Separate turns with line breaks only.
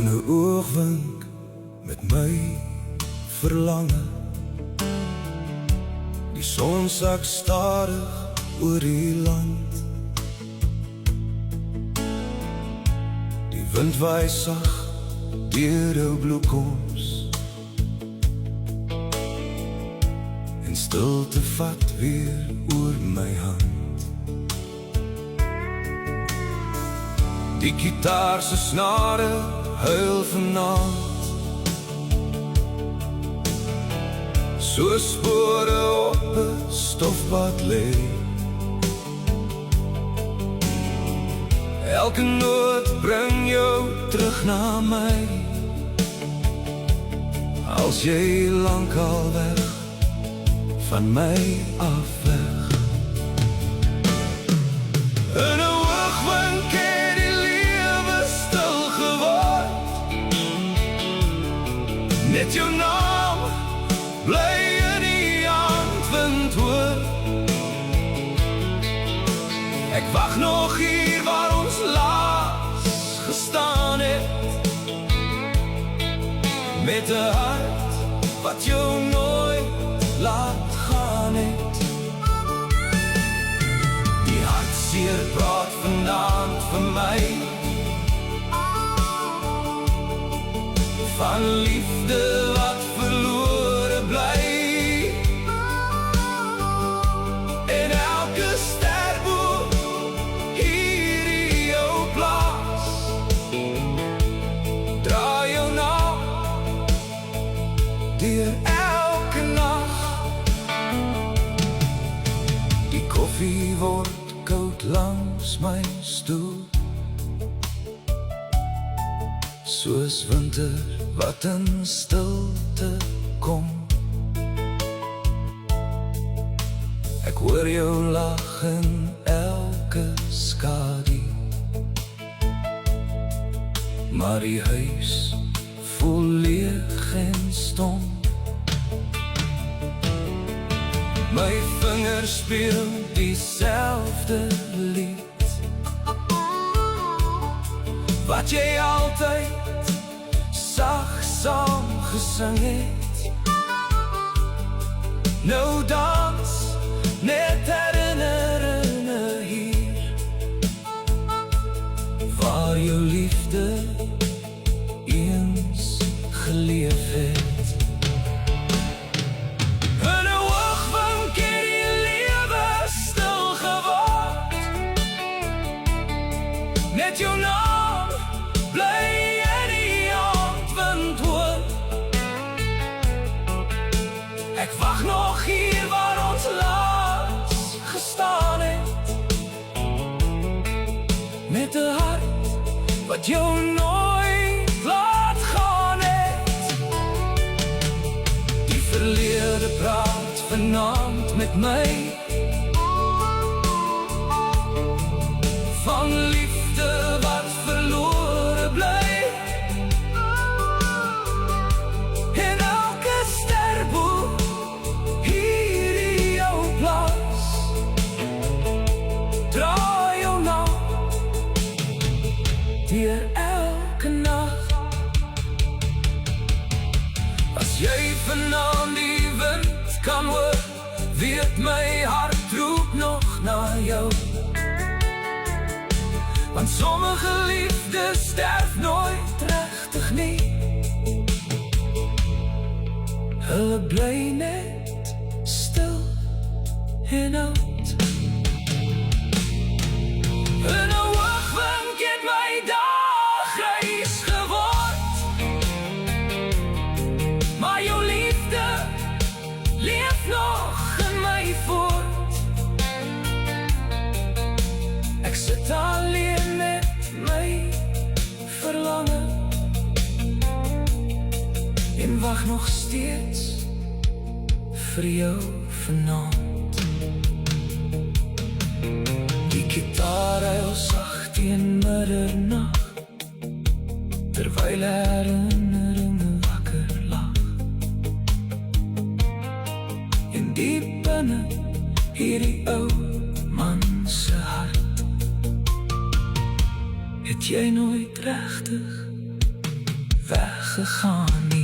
in 'n oogwink met my verlange. Die son sak stadig oor die land. Die wind waai sag deur jou bloekoms en stilte vat weer oor my hand. Die gitaar se snare huil vanaand, so spore op 'n stofpad lê. Elke noot bring jou terug na my, als jy lankal weg van my af weg. In 'n oogwink het die lewe stil geword. Net jou naam bly in die aandwind hoor. Ek wag nog hier waar ons laas gestaan het, met 'n hart wat jou nooit laat gaan het. Die hartseer praat vanaand vir my van liefde wat verlore bly. En elke sterboom hier in jou plaas draai jou naam deur elke nag. Die koffie word koud langs my stoel, soos winter wat in stilte kom. Ek hoor jou lag in elke skadu, maar die huis voel leeg en stom. My vingers speel dieselfde lied wat jy altyd sagsaam gesing het. Nou dans net herinneringe hier, waar jou liefde eens geleef het. In 'n oogwink het die lewe stil geword. Net jou naam bly in die aandwind hoor. Ek wag nog hier waar ons laas gestaan het, met 'n hart wat jou nooit laat gaan het. Die verlede praat vanaand met my van liefde wat verlore bly. En elke sterboom hier in jou plaas draai jou naam deur elke nag. As jy vanaand die wind kan hoor, weet my hart roep nog na jou. Want sommige liefdes sterf nooit regtig nie, hulle bly net stil en oud. In 'n oogwink het my dag grys geword, maar jou liefde leef nog in my voort. Ek sit alleen met my verlange en wag nog steeds vir jou vanaand. Die gitaar huil sag teen middernag, terwyl herinneringe wakker lag. En diep binne hierdie ou man se hart, het jy nooit regtig weggegaan nie.